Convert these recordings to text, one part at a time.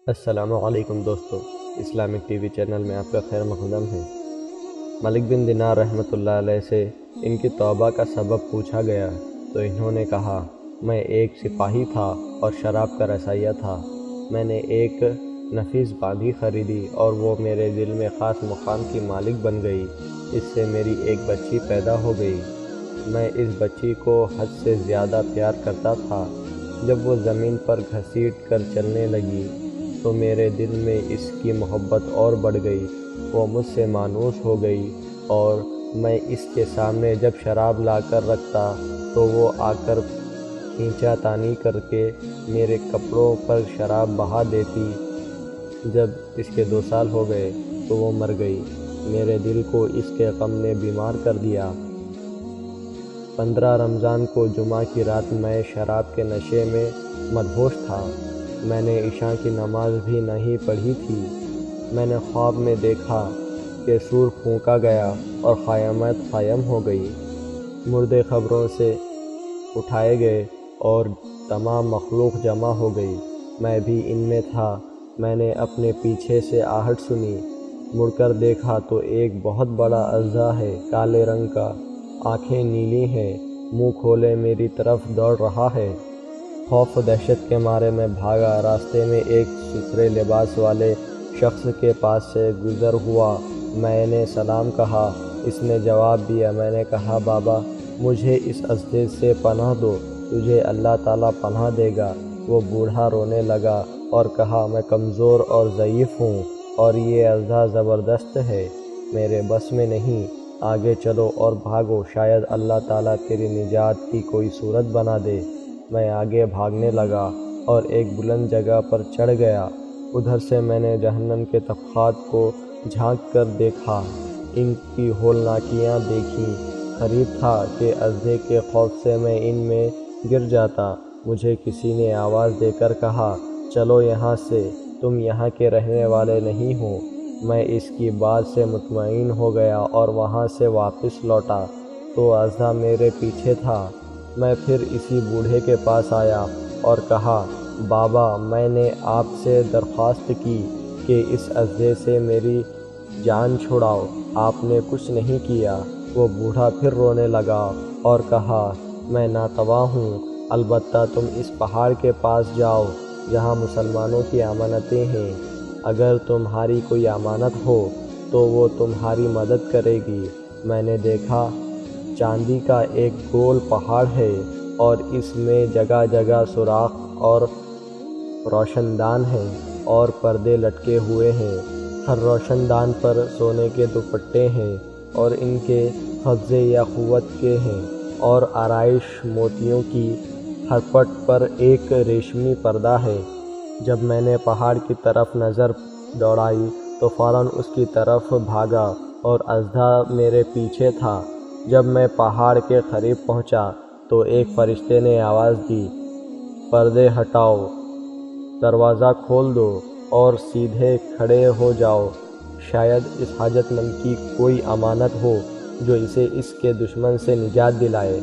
السلام علیکم دوستو، اسلامک ٹی وی چینل میں آپ کا خیر مقدم ہے۔ ملک بن دینار رحمۃ اللہ علیہ سے ان کی توبہ کا سبب پوچھا گیا تو انہوں نے کہا، میں ایک سپاہی تھا اور شراب کا رسائیہ تھا۔ میں نے ایک نفیس باندھی خریدی اور وہ میرے دل میں خاص مقام کی مالک بن گئی۔ اس سے میری ایک بچی پیدا ہو گئی۔ میں اس بچی کو حد سے زیادہ پیار کرتا تھا۔ جب وہ زمین پر گھسیٹ کر چلنے لگی تو میرے دل میں اس کی محبت اور بڑھ گئی۔ وہ مجھ سے مانوس ہو گئی اور میں اس کے سامنے جب شراب لا کر رکھتا تو وہ آ کر کھینچا تانی کر کے میرے کپڑوں پر شراب بہا دیتی۔ جب اس کے 2 سال ہو گئے تو وہ مر گئی۔ میرے دل کو اس کے غم نے بیمار کر دیا۔ 15 رمضان کو جمعہ کی رات میں شراب کے نشے میں مدہوش تھا۔ میں نے عشاء کی نماز بھی نہیں پڑھی تھی۔ میں نے خواب میں دیکھا کہ سور پھونکا گیا اور قیامت قائم ہو گئی۔ مردے قبروں سے اٹھائے گئے اور تمام مخلوق جمع ہو گئی۔ میں بھی ان میں تھا۔ میں نے اپنے پیچھے سے آہٹ سنی۔ مڑ کر دیکھا تو ایک بہت بڑا اژدھا ہے، کالے رنگ کا، آنکھیں نیلی ہیں، منہ کھولے میری طرف دوڑ رہا ہے۔ خوف و دہشت کے مارے میں بھاگا۔ راستے میں ایک ستھرے لباس والے شخص کے پاس سے گزر ہوا۔ میں نے سلام کہا۔ اس نے جواب دیا۔ میں نے کہا، بابا مجھے اس اژدھے سے پناہ دو، تجھے اللہ تعالیٰ پناہ دے گا۔ وہ بوڑھا رونے لگا اور کہا، میں کمزور اور ضعیف ہوں اور یہ اژدھا زبردست ہے، میرے بس میں نہیں۔ آگے چلو اور بھاگو، شاید اللہ تعالیٰ تیری نجات کی کوئی صورت بنا دے۔ میں آگے بھاگنے لگا اور ایک بلند جگہ پر چڑھ گیا۔ ادھر سے میں نے جہنم کے طبقات کو جھانک کر دیکھا، ان کی ہولناکیاں دیکھیں۔ قریب تھا کہ اژدھے کے خوف سے میں ان میں گر جاتا۔ مجھے کسی نے آواز دے کر کہا، چلو یہاں سے، تم یہاں کے رہنے والے نہیں ہو۔ میں اس کی بات سے مطمئن ہو گیا اور وہاں سے واپس لوٹا تو اژدھا میرے پیچھے تھا۔ میں پھر اسی بوڑھے کے پاس آیا اور کہا، بابا میں نے آپ سے درخواست کی کہ اس اژدھے سے میری جان چھڑاؤ، آپ نے کچھ نہیں کیا۔ وہ بوڑھا پھر رونے لگا اور کہا، میں ناتواں ہوں، البتہ تم اس پہاڑ کے پاس جاؤ جہاں مسلمانوں کی امانتیں ہیں۔ اگر تمہاری کوئی امانت ہو تو وہ تمہاری مدد کرے گی۔ میں نے دیکھا چاندی کا ایک گول پہاڑ ہے اور اس میں جگہ جگہ سوراخ اور روشن دان ہیں اور پردے لٹکے ہوئے ہیں۔ ہر روشن دان پر سونے کے دوپٹے ہیں اور ان کے قبضے یاقوت کے ہیں اور آرائش موتیوں کی۔ ہر پٹ پر ایک ریشمی پردہ ہے۔ جب میں نے پہاڑ کی طرف نظر دوڑائی تو فوراً اس کی طرف بھاگا اور اژدھا میرے پیچھے تھا۔ جب میں پہاڑ کے قریب پہنچا تو ایک فرشتے نے آواز دی، پردے ہٹاؤ، دروازہ کھول دو اور سیدھے کھڑے ہو جاؤ، شاید اس حاجت مند کی کوئی امانت ہو جو اسے اس کے دشمن سے نجات دلائے۔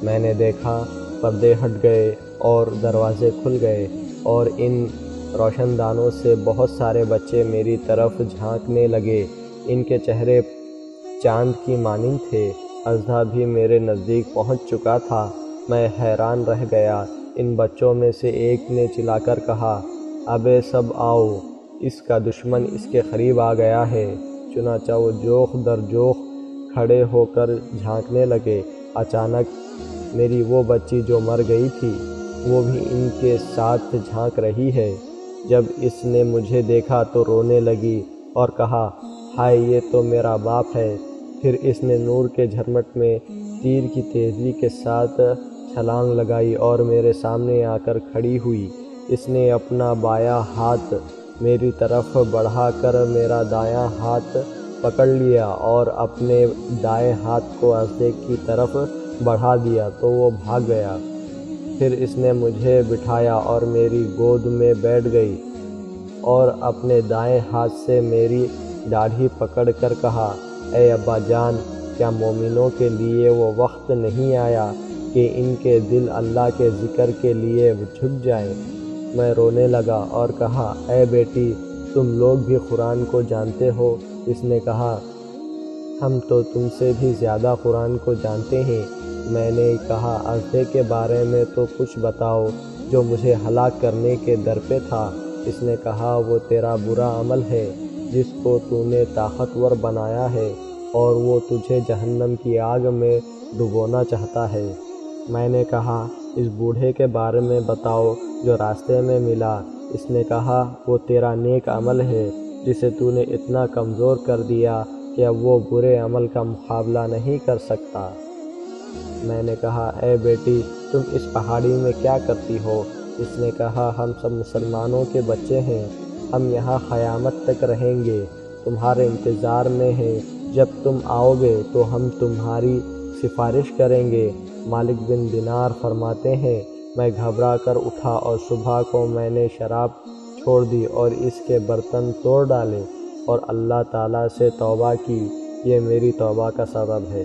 میں نے دیکھا پردے ہٹ گئے اور دروازے کھل گئے اور ان روشن دانوں سے بہت سارے بچے میری طرف جھانکنے لگے۔ ان کے چہرے چاند کی مانند تھے۔ اژدھا بھی میرے نزدیک پہنچ چکا تھا۔ میں حیران رہ گیا۔ ان بچوں میں سے ایک نے چلا کر کہا، ابے سب آؤ، اس کا دشمن اس کے قریب آ گیا ہے۔ چنانچہ وہ جوخ در جوخ کھڑے ہو کر جھانکنے لگے۔ اچانک میری وہ بچی جو مر گئی تھی وہ بھی ان کے ساتھ جھانک رہی ہے۔ جب اس نے مجھے دیکھا تو رونے لگی اور کہا، ہائے یہ تو میرا باپ ہے۔ پھر اس نے نور کے جھرمٹ میں تیر کی تیزی کے ساتھ چھلانگ لگائی اور میرے سامنے آ کر کھڑی ہوئی۔ اس نے اپنا بایاں ہاتھ میری طرف بڑھا کر میرا دایاں ہاتھ پکڑ لیا اور اپنے دائیں ہاتھ کو اژدھے کی طرف بڑھا دیا تو وہ بھاگ گیا۔ پھر اس نے مجھے بٹھایا اور میری گود میں بیٹھ گئی اور اپنے دائیں ہاتھ سے میری داڑھی پکڑ کر کہا، اے ابا جان، کیا مومنوں کے لیے وہ وقت نہیں آیا کہ ان کے دل اللہ کے ذکر کے لیے جھک جائیں؟ میں رونے لگا اور کہا، اے بیٹی، تم لوگ بھی قرآن کو جانتے ہو؟ اس نے کہا، ہم تو تم سے بھی زیادہ قرآن کو جانتے ہیں۔ میں نے کہا، اژدھے کے بارے میں تو کچھ بتاؤ جو مجھے ہلاک کرنے کے در پہ تھا۔ اس نے کہا، وہ تیرا برا عمل ہے جس کو تو نے طاقتور بنایا ہے، اور وہ تجھے جہنم کی آگ میں ڈبونا چاہتا ہے۔ میں نے کہا، اس بوڑھے کے بارے میں بتاؤ جو راستے میں ملا۔ اس نے کہا، وہ تیرا نیک عمل ہے جسے تو نے اتنا کمزور کر دیا کہ اب وہ برے عمل کا مقابلہ نہیں کر سکتا۔ میں نے کہا، اے بیٹی، تم اس پہاڑی میں کیا کرتی ہو؟ اس نے کہا، ہم سب مسلمانوں کے بچے ہیں، ہم یہاں قیامت تک رہیں گے، تمہارے انتظار میں ہیں، جب تم آؤ گے تو ہم تمہاری سفارش کریں گے۔ مالک بن دینار فرماتے ہیں، میں گھبرا کر اٹھا اور صبح کو میں نے شراب چھوڑ دی اور اس کے برتن توڑ ڈالے اور اللہ تعالیٰ سے توبہ کی۔ یہ میری توبہ کا سبب ہے۔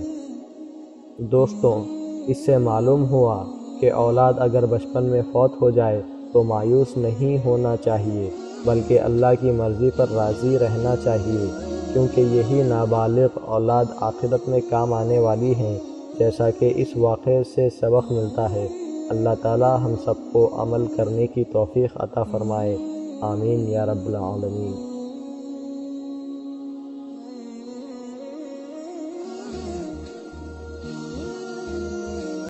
دوستوں، اس سے معلوم ہوا کہ اولاد اگر بچپن میں فوت ہو جائے تو مایوس نہیں ہونا چاہیے، بلکہ اللہ کی مرضی پر راضی رہنا چاہیے، کیونکہ یہی نابالغ اولاد آخرت میں کام آنے والی ہیں، جیسا کہ اس واقعے سے سبق ملتا ہے۔ اللہ تعالی ہم سب کو عمل کرنے کی توفیق عطا فرمائے، آمین یا رب العالمین۔